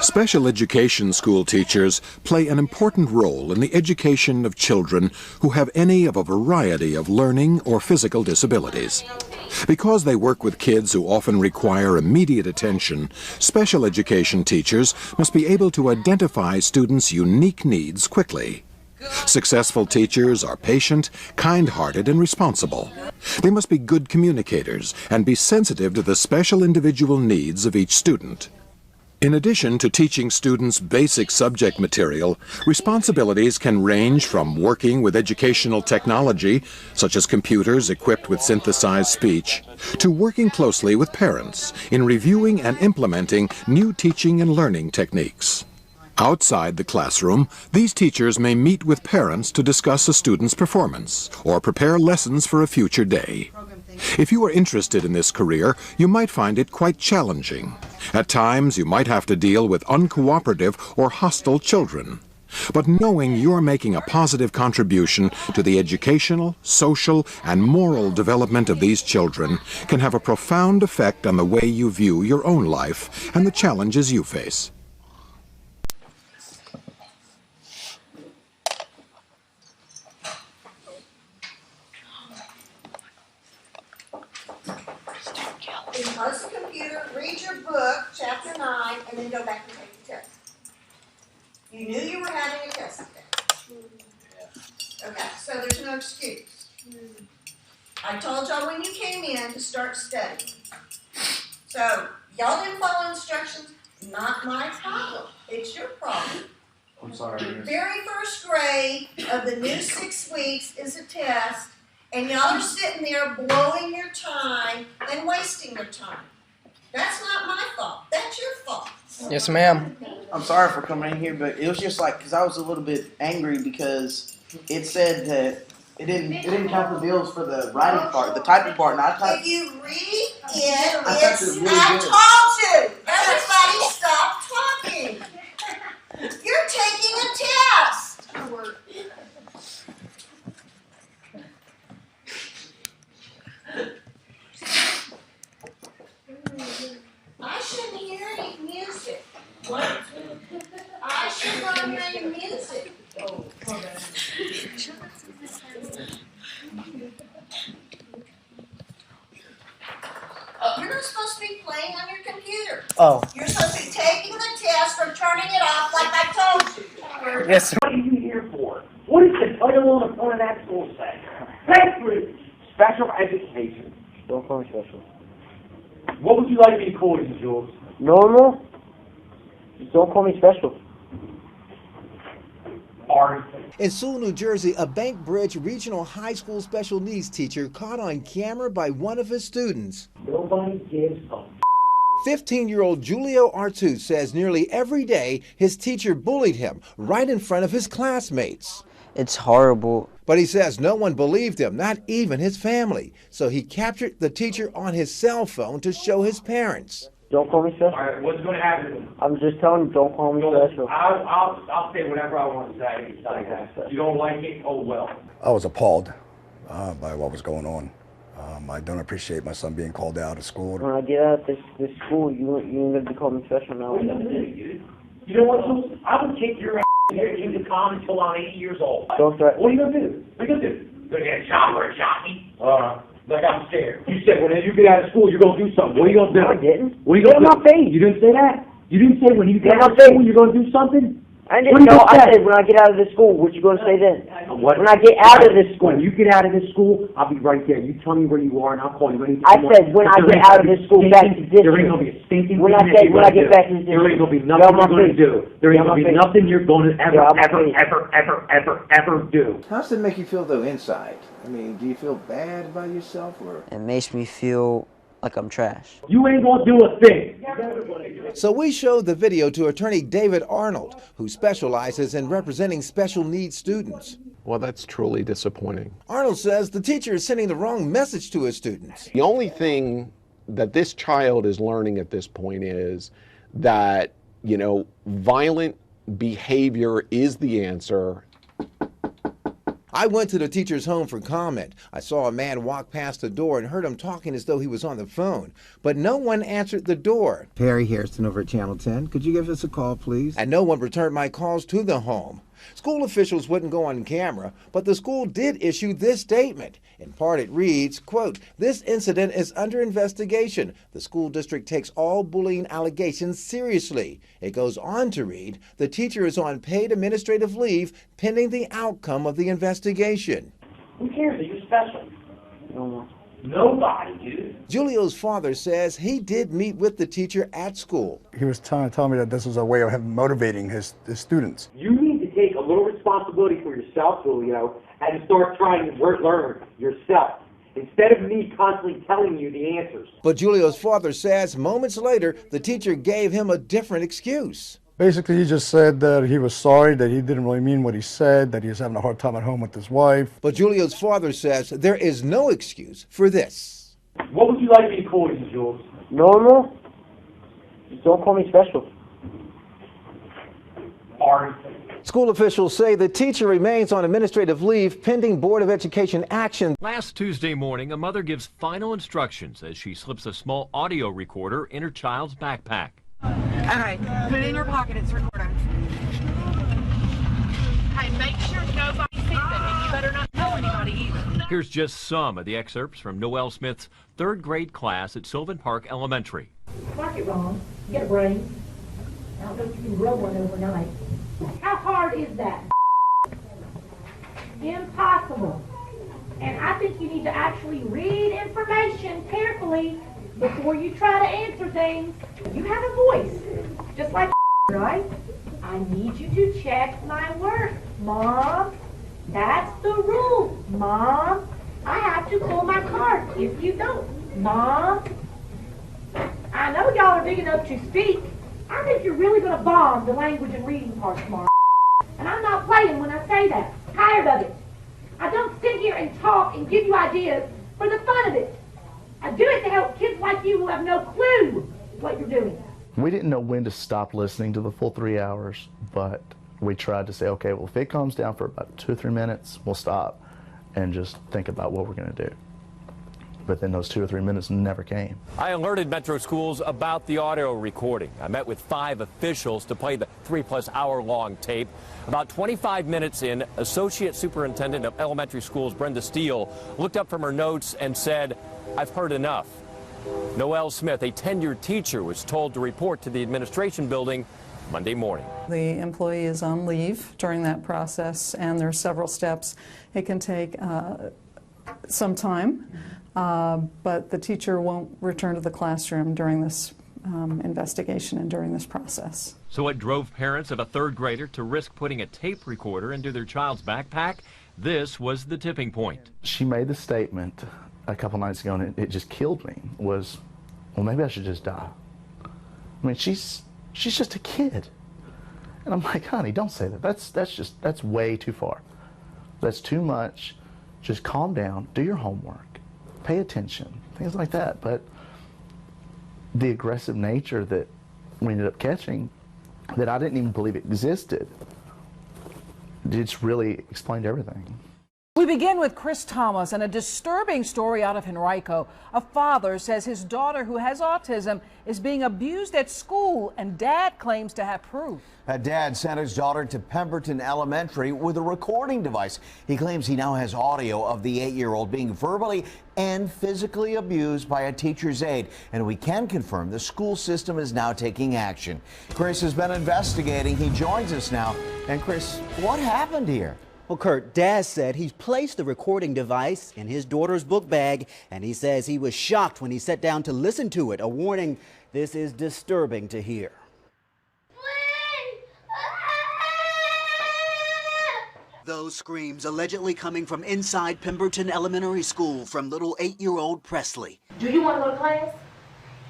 Special education school teachers play an important role in the education of children who have any of a variety of learning or physical disabilities. Because they work with kids who often require immediate attention, special education teachers must be able to identify students' unique needs quickly. Successful teachers are patient, kind-hearted, and responsible. They must be good communicators and be sensitive to the special individual needs of each student. In addition to teaching students basic subject material, responsibilities can range from working with educational technology, such as computers equipped with synthesized speech, to working closely with parents in reviewing and implementing new teaching and learning techniques. Outside the classroom, these teachers may meet with parents to discuss a student's performance or prepare lessons for a future day. If you are interested in this career, you might find it quite challenging. At times, you might have to deal with uncooperative or hostile children. But knowing you're making a positive contribution to the educational, social, and moral development of these children can have a profound effect on the way you view your own life and the challenges you face. Close the computer, read your book, chapter 9, and then go back and take the test. You knew you were having a test today. Okay, so there's no excuse. I told y'all when you came in to start studying. So, y'all didn't follow instructions, not my problem. It's your problem. I'm sorry. The very first grade of the new 6 weeks is a test. And y'all are sitting there blowing your time and wasting your time. That's not my fault. That's your fault. Yes, ma'am. I'm sorry for coming in here, but it was just like, because I was a little bit angry because it said that it didn't count the bills for the writing part, the typing part, not typing. If you read it, really I told you. Everybody stop talking. You're taking a test. I shouldn't hear any music. What? I should not hear any music. You're not supposed to be playing on your computer. Oh. You're supposed to be taking the test or turning it off like I told you. Yes, sir. What are you here for? What does the title on the front of that school say? Thank you. Special education. Don't call me special. What would you like me to call you, Jules? Normal? Just don't call me special. In Sewell, New Jersey, a Bank Bridge Regional High School special needs teacher caught on camera by one of his students. Nobody gives a 15-year-old Julio Artuz says nearly every day his teacher bullied him right in front of his classmates. It's horrible. But he says no one believed him, not even his family. So he captured the teacher on his cell phone to show his parents. Don't call me special. All right, what's going to happen? I'm just telling you, don't call me special. I'll say whatever I want to say. You don't like it? Oh, well. I was appalled by what was going on. I don't appreciate my son being called out of school. When I get out of this school, you ain't going to be calling me special now. What are you going to do? You know what, Jules? I would kick your ass here in the con until I'm 80 years old. Don't threaten. What are you going to do? What are you going to do? Going to get shot or a jockey? Like I'm scared. You said when you get out of school, you're going to do something. What are you going to do? No, I didn't. What are you going to do? Get on my face. You didn't say that. You didn't say when you get out of school, you're going to do something? I didn't know. I said when I get out of this school, what you going to say then? What? When I get out of this school. When you get out of this school, I'll be right there. You tell me where you are, and I'll call you anytime. I said when I get out of this school back to this. There ain't going to be a stinking When I said when I get back to this. There ain't going to be nothing you're going to do. There ain't going to be nothing you're going to ever do. How does it make you feel, though, inside? I mean, do you feel bad about yourself, or? It makes me feel like I'm trash. You ain't going to do a thing. So we showed the video to attorney David Arnold, who specializes in representing special needs students. Well, that's truly disappointing. Arnold says the teacher is sending the wrong message to his students. The only thing that this child is learning at this point is that, you know, violent behavior is the answer. I went to the teacher's home for comment. I saw a man walk past the door and heard him talking as though he was on the phone, but no one answered the door. Perry Hairston over at Channel 10. Could you give us a call, please? And no one returned my calls to the home. School officials wouldn't go on camera, but the school did issue this statement. In part, it reads, quote, "This incident is under investigation. The school district takes all bullying allegations seriously." It goes on to read, "The teacher is on paid administrative leave pending the outcome of the investigation." Who cares? Are you special? Nobody, dude. Julio's father says he did meet with the teacher at school. He was trying to tell me that this was a way of him motivating his students. You need to take a little responsibility for yourself, Julio, and start trying to learn yourself, instead of me constantly telling you the answers. But Julio's father says moments later, the teacher gave him a different excuse. Basically, he just said that he was sorry, that he didn't really mean what he said, that he was having a hard time at home with his wife. But Julio's father says there is no excuse for this. What would you like me to call you, Jules? Normal? Just don't call me special. Ari. School officials say the teacher remains on administrative leave pending Board of Education action. Last Tuesday morning, a mother gives final instructions as she slips a small audio recorder in her child's backpack. Okay, put it in your pocket, it's recording. Hey, make sure nobody sees it, and you better not tell anybody either. Here's just some of the excerpts from Noel Smith's third grade class at Sylvan Park Elementary. Mark it wrong, get a brain. I don't know if you can grow one overnight. How hard is that? Impossible. And I think you need to actually read information carefully before you try to answer things. You have a voice, just like right? I need you to check my work, Mom. That's the rule, Mom. I have to pull my card if you don't, Mom. I know y'all are big enough to speak. I think you're really going to bomb the language and reading part tomorrow. And I'm not playing when I say that. Tired of it. I don't sit here and talk and give you ideas for the fun of it. I do it to help kids like you who have no clue what you're doing. We didn't know when to stop listening to the full 3 hours, but we tried to say, okay, well, if it calms down for about 2 or 3 minutes, we'll stop and just think about what we're going to do. But then those 2 or 3 minutes never came. I alerted Metro Schools about the audio recording. I met with 5 officials to play the 3+ hour long tape. About 25 minutes in, Associate Superintendent of Elementary Schools Brenda Steele looked up from her notes and said, "I've heard enough." Noel Smith, a tenured teacher, was told to report to the administration building Monday morning. The employee is on leave during that process, and there are several steps. It can take some time, but the teacher won't return to the classroom during this investigation and during this process. So what drove parents of a third grader to risk putting a tape recorder into their child's backpack? This was the tipping point. She made the statement a couple nights ago, and it just killed me, was, well, maybe I should just die. I mean, she's just a kid. And I'm like, honey, don't say that. That's way too far. That's too much. Just calm down, do your homework, pay attention, things like that. But the aggressive nature that we ended up catching, that I didn't even believe existed, it's really explained everything. We begin with Chris Thomas and a disturbing story out of Henrico. A father says his daughter, who has autism, is being abused at school, and dad claims to have proof. A dad sent his daughter to Pemberton Elementary with a recording device. He claims he now has audio of the 8-year-old being verbally and physically abused by a teacher's aide. And we can confirm the school system is now taking action. Chris has been investigating. He joins us now. And Chris, what happened here? Well, Kurt, Dad said he's placed the recording device in his daughter's book bag, and he says he was shocked when he sat down to listen to it. A warning, this is disturbing to hear. Those screams allegedly coming from inside Pemberton Elementary School from little 8-year-old Presley. Do you want to go to class?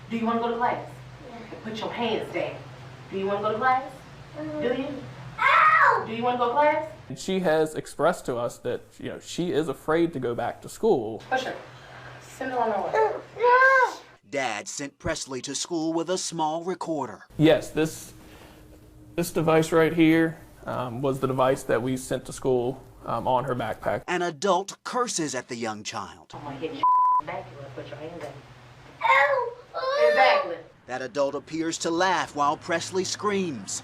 Do you want to go to class? Yeah. Put your hands down. Do you want to go to class? Do you? Ow! Do you want to go to class? She has expressed to us that she is afraid to go back to school. Push her. Send her on her way. Dad sent Presley to school with a small recorder. Yes, this device right here was the device that we sent to school on her backpack. An adult curses at the young child. I'm gonna hit your back. You wanna put your hands up. Exactly. That adult appears to laugh while Presley screams.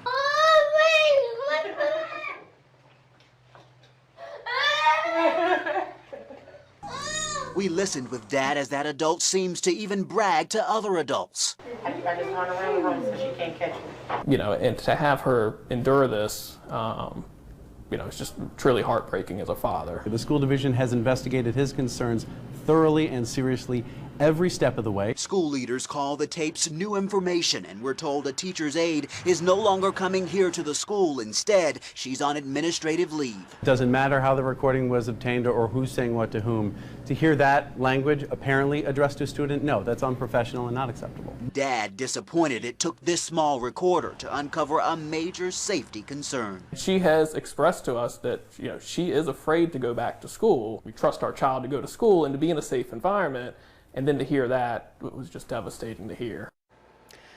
We listened with Dad as that adult seems to even brag to other adults. I just run around the room so she can't catch me. You know, and to have her endure this, you know, it's just truly heartbreaking as a father. The school division has investigated his concerns thoroughly and seriously every step of the way. School leaders call the tapes new information, and we're told a teacher's aide is no longer coming here to the school. Instead, she's on administrative leave. It doesn't matter how the recording was obtained or who's saying what to whom. To hear that language apparently addressed to a student, no, that's unprofessional and not acceptable. Dad disappointed it took this small recorder to uncover a major safety concern. She has expressed to us that, you know, she is afraid to go back to school. We trust our child to go to school and to be in a safe environment. And then to hear that, it was just devastating to hear.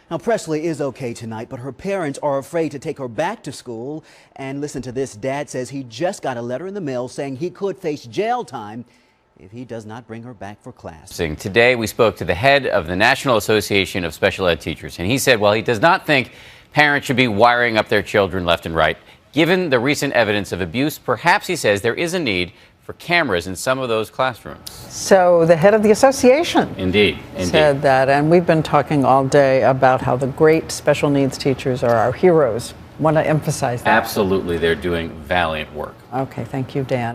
Now, Presley is okay tonight, but her parents are afraid to take her back to school. And listen to this. Dad says he just got a letter in the mail saying he could face jail time if he does not bring her back for class. Today, we spoke to the head of the National Association of Special Ed Teachers, and he said, while he does not think parents should be wiring up their children left and right, given the recent evidence of abuse, perhaps he says there is a need for cameras in some of those classrooms. So the head of the association Indeed. said that, and we've been talking all day about how the great special needs teachers are our heroes. Want to emphasize that. Absolutely, they're doing valiant work. Okay, thank you, Dan.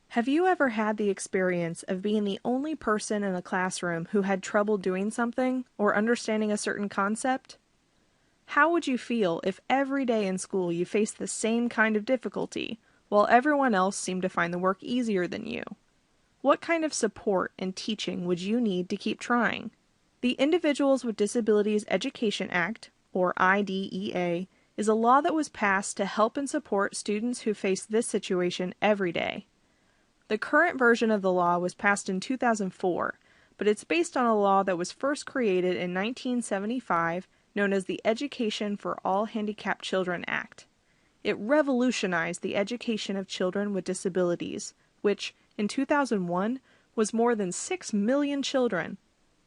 Have you ever had the experience of being the only person in a classroom who had trouble doing something or understanding a certain concept? How would you feel if every day in school you faced the same kind of difficulty, while everyone else seemed to find the work easier than you? What kind of support and teaching would you need to keep trying? The Individuals with Disabilities Education Act, or IDEA, is a law that was passed to help and support students who face this situation every day. The current version of the law was passed in 2004, but it's based on a law that was first created in 1975 known as the Education for All Handicapped Children Act. It revolutionized the education of children with disabilities, which, in 2001, was more than 6 million children.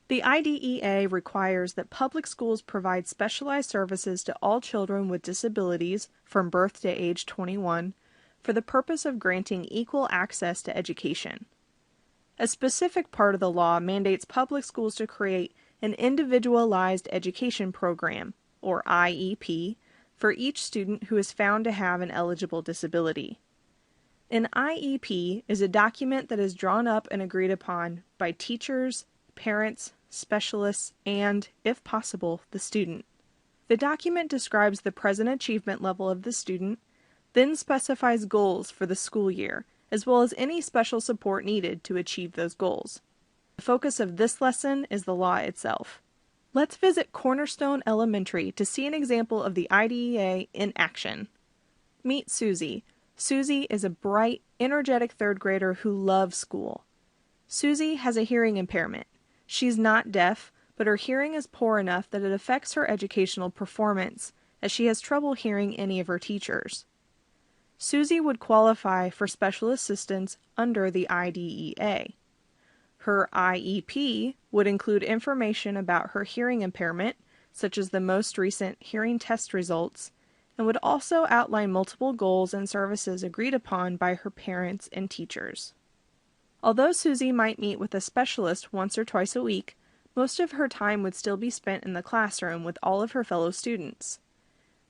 The IDEA requires that public schools provide specialized services to all children with disabilities from birth to age 21 for the purpose of granting equal access to education. A specific part of the law mandates public schools to create an Individualized Education Program, or IEP, for each student who is found to have an eligible disability. An IEP is a document that is drawn up and agreed upon by teachers, parents, specialists, and, if possible, the student. The document describes the present achievement level of the student, then specifies goals for the school year, as well as any special support needed to achieve those goals. The focus of this lesson is the law itself. Let's visit Cornerstone Elementary to see an example of the IDEA in action. Meet Susie. Susie is a bright, energetic third grader who loves school. Susie has a hearing impairment. She's not deaf, but her hearing is poor enough that it affects her educational performance, as she has trouble hearing any of her teachers. Susie would qualify for special assistance under the IDEA. Her IEP would include information about her hearing impairment, such as the most recent hearing test results, and would also outline multiple goals and services agreed upon by her parents and teachers. Although Susie might meet with a specialist once or twice a week, most of her time would still be spent in the classroom with all of her fellow students.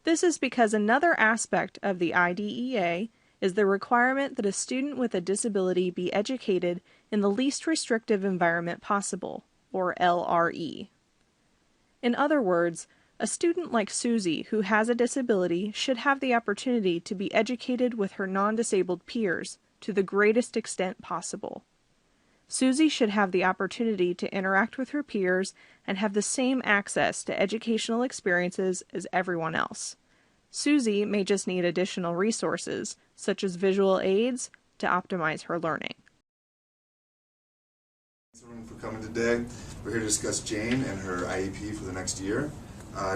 This is because another aspect of the IDEA is the requirement that a student with a disability be educated in the least restrictive environment possible, or LRE. In other words, a student like Susie who has a disability should have the opportunity to be educated with her non-disabled peers to the greatest extent possible. Susie should have the opportunity to interact with her peers and have the same access to educational experiences as everyone else. Susie may just need additional resources, such as visual aids, to optimize her learning. Thanks everyone for coming today. We're here to discuss Jane and her IEP for the next year.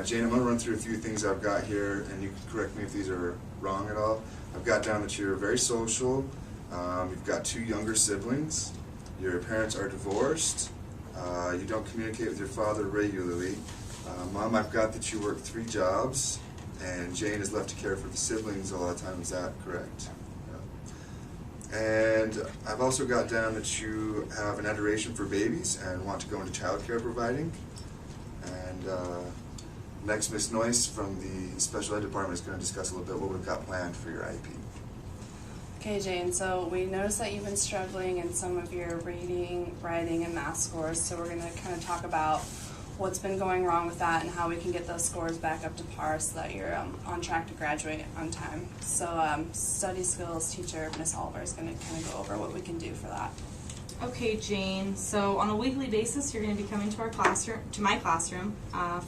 Jane, I'm going to run through a few things I've got here, and you can correct me if these are wrong at all. I've got down that you're very social, you've got 2 younger siblings, your parents are divorced, you don't communicate with your father regularly. Mom, I've got that you work 3 jobs, and Jane is left to care for the siblings a lot of times. Is that correct? Yeah. And I've also got down that you have an adoration for babies and want to go into child care providing. And next, Ms. Noyce from the Special Ed Department is going to discuss a little bit what we've got planned for your IEP. Okay, Jane, so we noticed that you've been struggling in some of your reading, writing, and math scores, so we're going to kind of talk about what's been going wrong with that and how we can get those scores back up to par so that you're on track to graduate on time. So study skills teacher, Ms. Oliver, is going to kind of go over what we can do for that. Okay, Jane, so on a weekly basis you're going to be coming to our classroom, my classroom,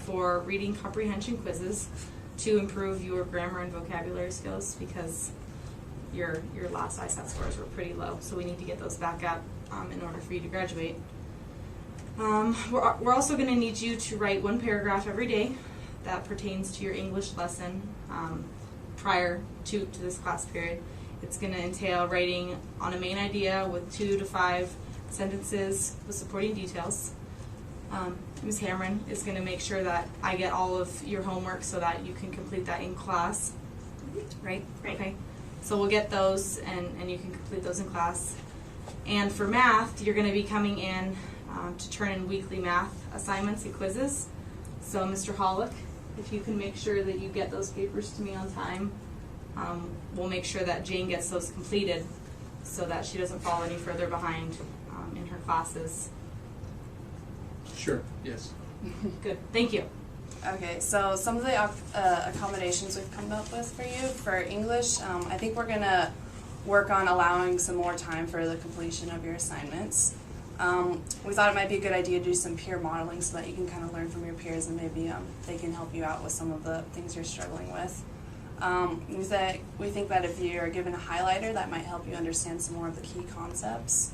for reading comprehension quizzes to improve your grammar and vocabulary skills, because your last ISAT scores were pretty low, so we need to get those back up in order for you to graduate. We're also going to need you to write 1 paragraph every day that pertains to your English lesson prior to this class period. It's going to entail writing on a main idea with 2 to 5 sentences with supporting details. Ms. Cameron is going to make sure that I get all of your homework so that you can complete that in class. Right? Okay. So we'll get those and you can complete those in class. And for math, you're going to be coming in to turn in weekly math assignments and quizzes. So Mr. Hollick, if you can make sure that you get those papers to me on time, we'll make sure that Jane gets those completed so that she doesn't fall any further behind in her classes. Sure, yes. Good, thank you. Okay, so some of the accommodations we've come up with for you for English, I think we're going to work on allowing some more time for the completion of your assignments. We thought it might be a good idea to do some peer modeling so that you can kind of learn from your peers and maybe they can help you out with some of the things you're struggling with. We think that if you're given a highlighter, that might help you understand some more of the key concepts.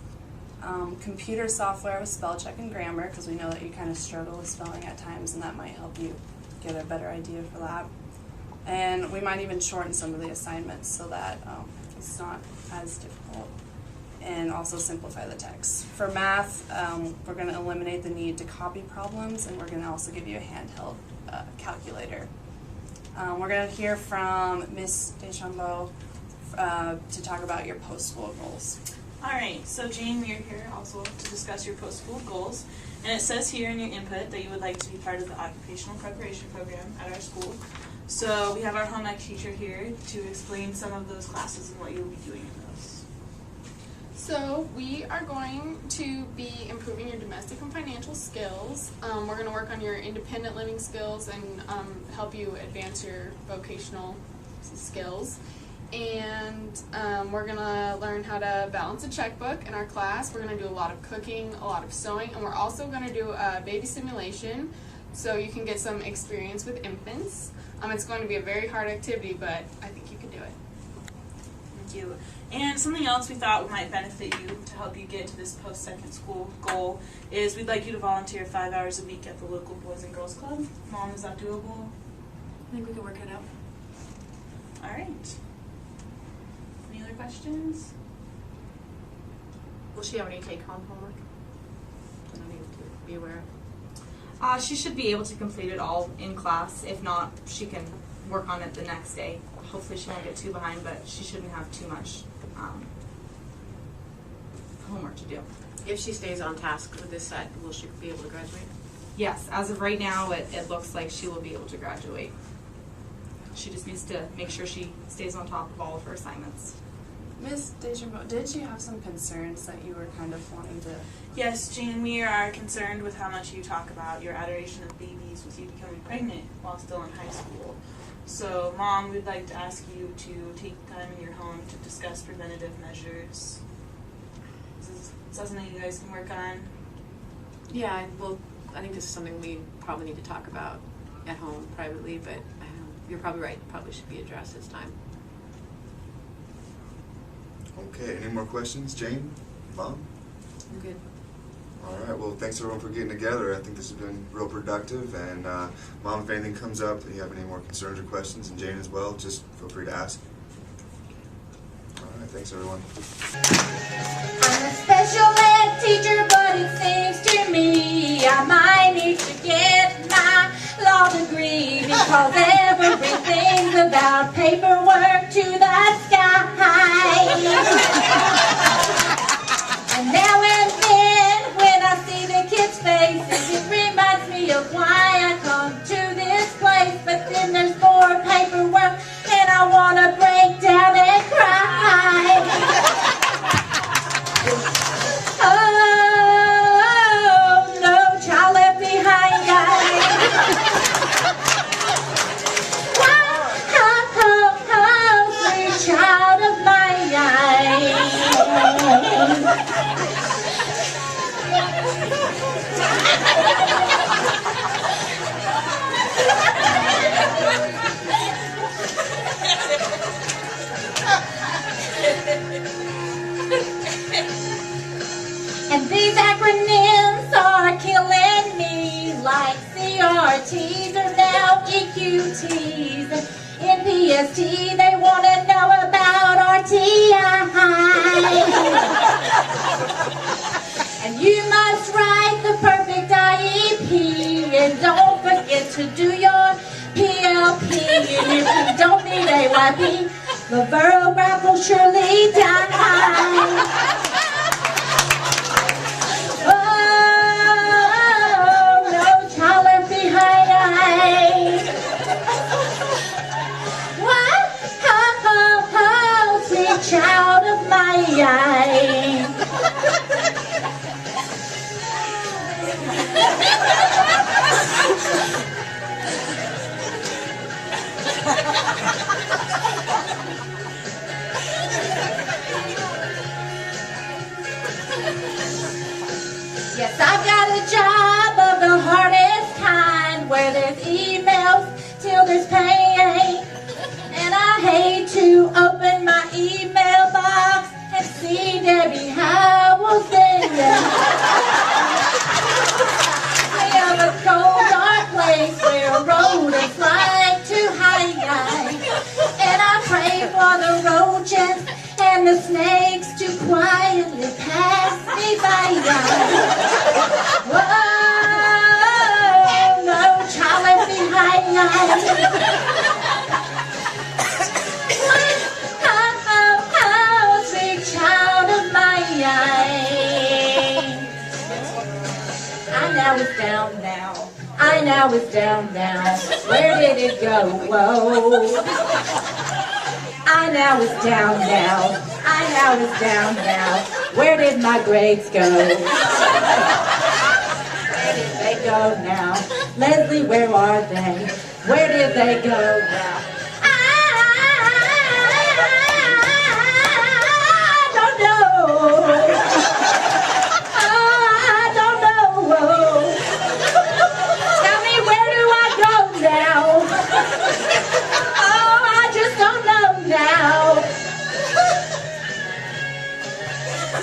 Computer software with spell check and grammar, because we know that you kind of struggle with spelling at times, and that might help you get a better idea for that. And we might even shorten some of the assignments so that it's not as difficult, and also simplify the text. For math, we're going to eliminate the need to copy problems, and we're going to also give you a handheld calculator. We're going to hear from Ms. Deschambault to talk about your post-school goals. All right, so Jane, we are here also to discuss your post-school goals, and it says here in your input that you would like to be part of the occupational preparation program at our school. So we have our home ec teacher here to explain some of those classes and what you'll be doing in those. So we are going to be improving your domestic and financial skills. We're going to work on your independent living skills and help you advance your vocational skills. And we're going to learn how to balance a checkbook in our class. We're going to do a lot of cooking, a lot of sewing, and we're also going to do a baby simulation so you can get some experience with infants. It's going to be a very hard activity, but I think you can do it. Thank you. And something else we thought might benefit you to help you get to this post-second school goal is we'd like you to volunteer 5 hours a week at the local Boys and Girls Club. Mom, is that doable? I think we can work it out. All right. Any other questions? Will she have any take-home homework? I don't need to be aware of. She should be able to complete it all in class. If not, she can work on it the next day. Hopefully she won't get too behind, but she shouldn't have too much homework to do. If she stays on task with this set, will she be able to graduate? Yes, as of right now, it looks like she will be able to graduate. She just needs to make sure she stays on top of all of her assignments. Ms. Deschambault, did you have some concerns that you were kind of wanting to... Yes, Jane, we are concerned with how much you talk about your adoration of babies with you becoming pregnant while still in high school. So, Mom, we'd like to ask you to take time in your home to discuss preventative measures. Is that something you guys can work on? Yeah, well, I think this is something we probably need to talk about at home privately, but you're probably right. It probably should be addressed this time. Okay, any more questions? Jane? Mom? I'm good. All right, well, thanks everyone for getting together. I think this has been real productive. And Mom, if anything comes up and you have any more concerns or questions, and Jane as well, just feel free to ask. All right, thanks everyone. I'm a special ed teacher, but it seems to me I might need to get my law degree, because everything's about paperwork to the sky. And now and then, when I see the kids' faces, it reminds me of why I come to this place. But then there's more paperwork, and I want to break down and cry. Oh, no child left behind, guys. Sweet child of mine. And these acronyms are killing me, like CRTs are now EQTs. In PST, they want to know about RTI. And you must write the perfect IEP, and don't forget to do your PLP. And if you don't need AYP, the virograph will surely die. Child of my eye. Yes, I've got a job of the hardest kind, where there's emails till there's pain. And I hate to open my email box and see Debbie Howell's there. We have a cold, dark place where rodents like to hide. And I pray for the roaches and the snakes to quietly pass me by. Whoa, no child left behind. I now is down now. I now is down now. Where did it go? Whoa. I now is down now. I now is down now. Where did my grades go? Where did they go now? Leslie, where are they? Where did they go now? I don't know.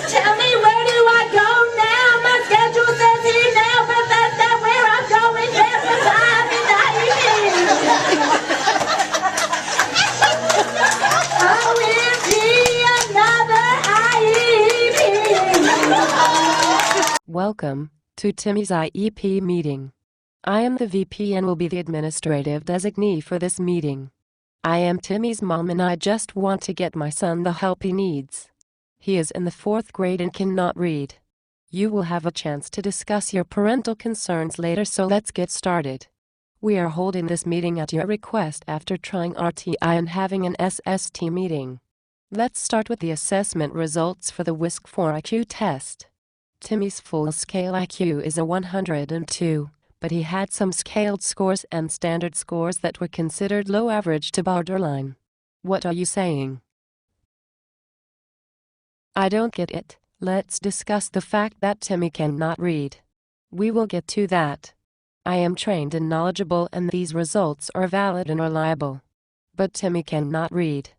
Tell me, where do I go now? My schedule says here now, but that's not where I'm going. There was IEP. Welcome to Timmy's IEP meeting. I am the VP and will be the administrative designee for this meeting. I am Timmy's mom and I just want to get my son the help he needs. He is in the 4th grade and cannot read. You will have a chance to discuss your parental concerns later, so let's get started. We are holding this meeting at your request after trying RTI and having an SST meeting. Let's start with the assessment results for the WISC-4 IQ test. Timmy's full-scale IQ is a 102, but he had some scaled scores and standard scores that were considered low average to borderline. What are you saying? I don't get it. Let's discuss the fact that Timmy cannot read. We will get to that. I am trained and knowledgeable and these results are valid and reliable. But Timmy cannot read.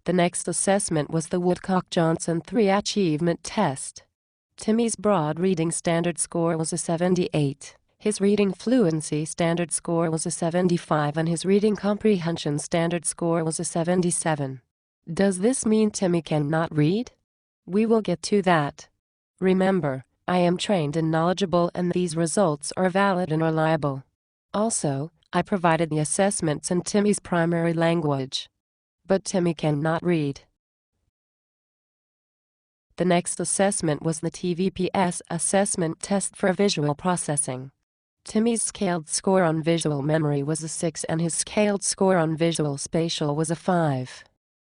The next assessment was the Woodcock-Johnson 3 achievement test. Timmy's broad reading standard score was a 78. His reading fluency standard score was a 75 and his reading comprehension standard score was a 77. Does this mean Timmy cannot read? We will get to that. Remember, I am trained and knowledgeable and these results are valid and reliable. Also, I provided the assessments in Timmy's primary language. But Timmy cannot read. The next assessment was the TVPS assessment test for visual processing. Timmy's scaled score on visual memory was a 6 and his scaled score on visual spatial was a 5.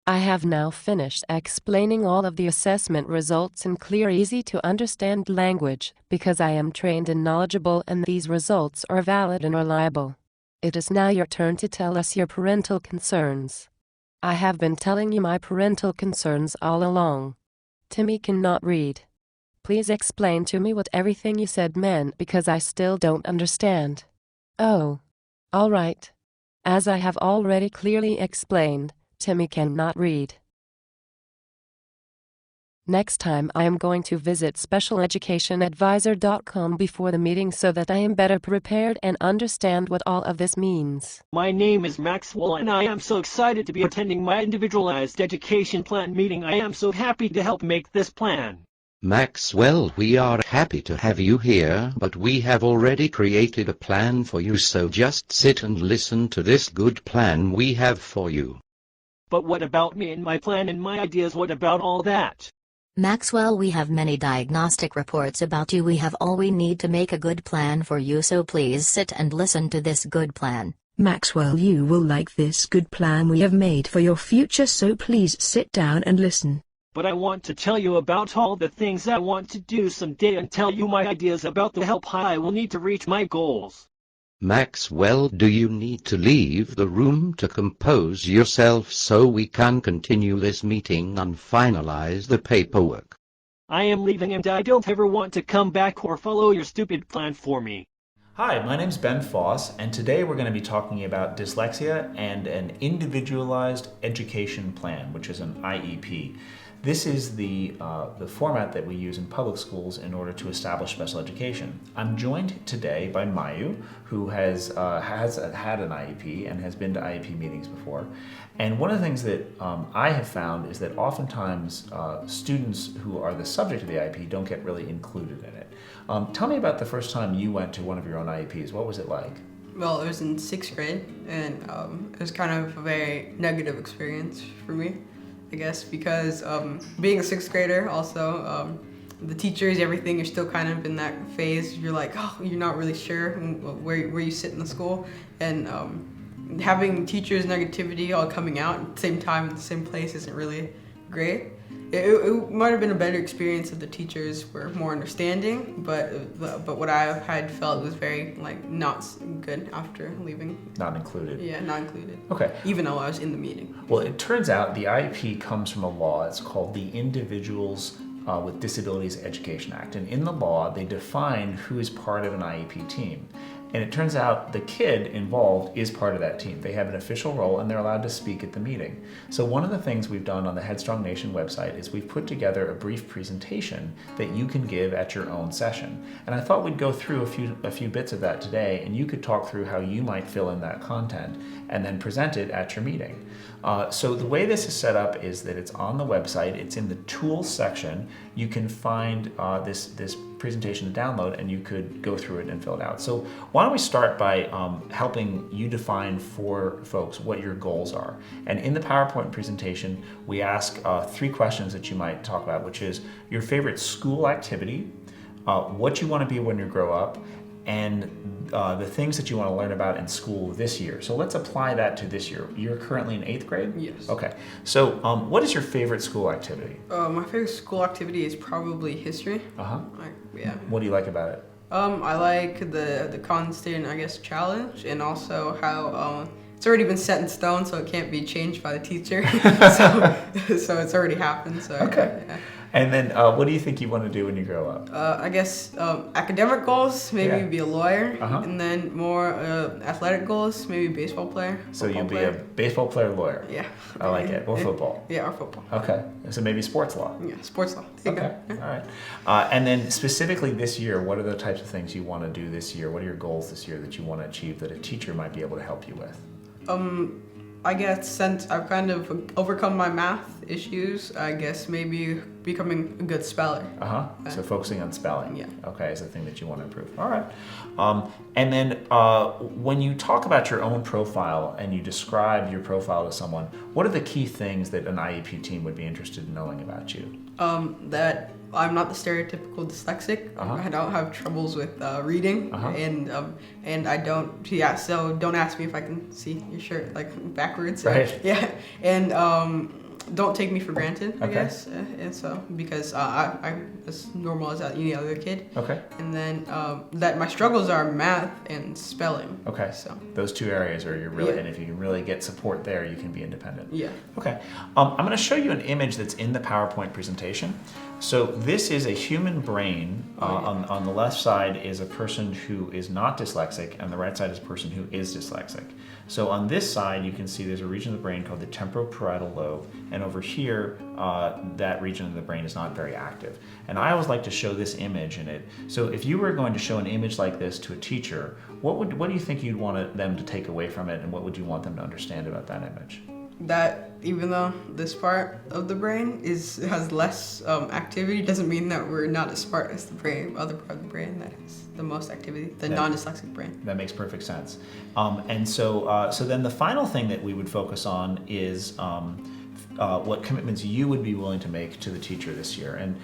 I have now finished explaining all of the assessment results in clear, easy to understand language because I am trained and knowledgeable and these results are valid and reliable. It is now your turn to tell us your parental concerns. I have been telling you my parental concerns all along. Timmy cannot read. Please explain to me what everything you said meant because I still don't understand. Oh. All right. As I have already clearly explained, Timmy cannot read. Next time I am going to visit specialeducationadvisor.com before the meeting so that I am better prepared and understand what all of this means. My name is Maxwell and I am so excited to be attending my individualized education plan meeting. I am so happy to help make this plan. Maxwell, we are happy to have you here, but we have already created a plan for you, so just sit and listen to this good plan we have for you. But what about me and my plan and my ideas? What about all that? Maxwell, we have many diagnostic reports about you. We have all we need to make a good plan for you, so please sit and listen to this good plan. Maxwell, you will like this good plan we have made for your future, so please sit down and listen. But I want to tell you about all the things I want to do someday and tell you my ideas about the help I will need to reach my goals. Maxwell, do you need to leave the room to compose yourself so we can continue this meeting and finalize the paperwork? I am leaving and I don't ever want to come back or follow your stupid plan for me. Hi, my name's Ben Foss, and today we're going to be talking about dyslexia and an individualized education plan, which is an IEP. This is the format that we use in public schools in order to establish special education. I'm joined today by Mayu, who has had an IEP and has been to IEP meetings before. And one of the things that I have found is that oftentimes students who are the subject of the IEP don't get really included in it. Tell me about the first time you went to one of your own IEPs. What was it like? Well, it was in 6th grade, and it was kind of a very negative experience for me, I guess, because being a 6th grader, also the teachers, everything, you're still kind of in that phase. You're like, oh, you're not really sure where you sit in the school, and having teachers' negativity all coming out at the same time in the same place isn't really great. It might have been a better experience if the teachers were more understanding, but what I had felt was very not good after leaving. Not included. Yeah, not included. Okay. Even though I was in the meeting. Well, it turns out the IEP comes from a law. It's called the Individuals with Disabilities Education Act, and in the law they define who is part of an IEP team. And it turns out the kid involved is part of that team. They have an official role and they're allowed to speak at the meeting. So one of the things we've done on the Headstrong Nation website is we've put together a brief presentation that you can give at your own session. And I thought we'd go through a few bits of that today, and you could talk through how you might fill in that content and then present it at your meeting. So the way this is set up is that it's on the website, it's in the tools section. You can find this presentation to download, and you could go through it and fill it out. So why don't we start by helping you define for folks what your goals are. And in the PowerPoint presentation, we ask 3 questions that you might talk about, which is your favorite school activity, what you want to be when you grow up, and the things that you want to learn about in school this year. So let's apply that to this year. You're currently in 8th grade? Yes. Okay. So what is your favorite school activity? My favorite school activity is probably history. Uh-huh. Yeah. What do you like about it? I like the constant, I guess, challenge, and also how it's already been set in stone, so it can't be changed by the teacher. so it's already happened. So okay. Yeah. And then what do you think you want to do when you grow up? I guess academic goals, maybe Yeah. be a lawyer, Uh-huh. and then more athletic goals, maybe baseball player. So you'll be player. a baseball player, lawyer. Yeah. I like it. Or Yeah. football. Yeah, or football. Okay. So maybe sports law. Yeah, sports law. There you Okay. go. All right. And then specifically this year, what are the types of things you want to do this year? What are your goals this year that you want to achieve that a teacher might be able to help you with? I guess since I've kind of overcome my math issues, I guess maybe becoming a good speller. So focusing on spelling. Yeah. Okay, is a thing that you want to improve. All right. And then when you talk about your own profile and you describe your profile to someone, what are the key things that an IEP team would be interested in knowing about you? That I'm not the stereotypical dyslexic. I don't have troubles with reading, and I don't. Yeah, so don't ask me if I can see your shirt like backwards. Right. Yeah, and don't take me for granted. I Okay. guess, and so because I'm as normal as any other kid. Okay. And then that my struggles are math and spelling. Okay. So those two areas are you're really, Yeah. and if you can really get support there, you can be independent. Yeah. Okay. I'm going to show you an image that's in the PowerPoint presentation. So this is a human brain. On the left side is a person who is not dyslexic, and the right side is a person who is dyslexic. So on this side, you can see there's a region of the brain called the temporoparietal lobe, and over here, that region of the brain is not very active. And I always like to show this image in it. So if you were going to show an image like this to a teacher, what do you think you'd want them to take away from it, and what would you want them to understand about that image? That even though this part of the brain has less activity, doesn't mean that we're not as smart as the other part of the brain that has the most activity, the non-dyslexic brain. That makes perfect sense. And so then the final thing that we would focus on is what commitments you would be willing to make to the teacher this year. And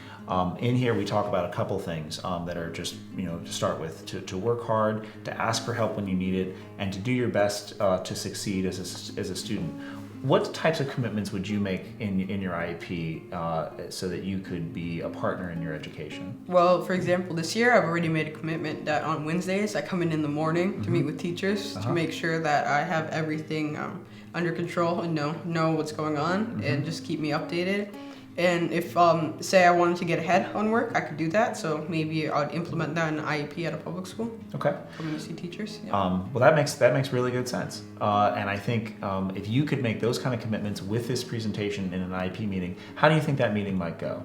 in here we talk about a couple things that are just, to start with, to work hard, to ask for help when you need it, and to do your best to succeed as a student. What types of commitments would you make in your IEP so that you could be a partner in your education? Well, for example, this year I've already made a commitment that on Wednesdays I come in the morning to meet with teachers to make sure that I have everything under control and know what's going on and just keep me updated. And if, say I wanted to get ahead on work, I could do that. So maybe I'd implement that in an IEP at a public school. Okay. Coming to see teachers. Yeah. Well, that makes really good sense. And I think if you could make those kind of commitments with this presentation in an IEP meeting, how do you think that meeting might go?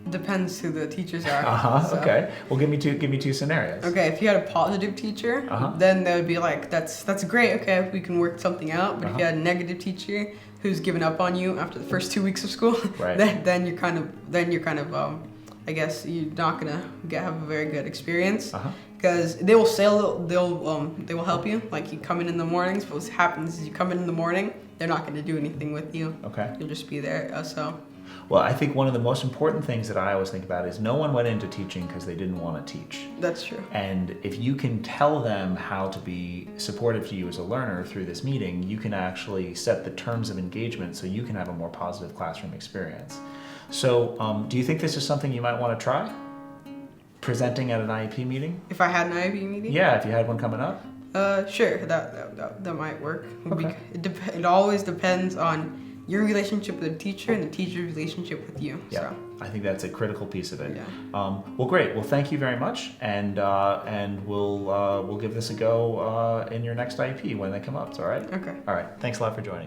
Depends who the teachers are. So. Okay. Well, give me two scenarios. Okay, if you had a positive teacher, then they would be like, that's great. Okay, we can work something out. But if you had a negative teacher who's given up on you after the first 2 weeks of school, right. then you're kind of I guess you're not gonna have a very good experience because they will say they will help you. Like you come in the mornings, but what happens is you come in the morning, they're not gonna do anything with you. Okay. You'll just be there. Well, I think one of the most important things that I always think about is no one went into teaching because they didn't want to teach. That's true. And if you can tell them how to be supportive to you as a learner through this meeting, you can actually set the terms of engagement so you can have a more positive classroom experience. So do you think this is something you might want to try? Presenting at an IEP meeting? If I had an IEP meeting? Yeah, if you had one coming up? Sure, that might work. Okay. It always depends on your relationship with the teacher and the teacher's relationship with you. Yeah, So. I think that's a critical piece of it. Yeah. Well, great. Well, thank you very much, and we'll give this a go in your next IEP when they come up. All right. Okay. All right. Thanks a lot for joining.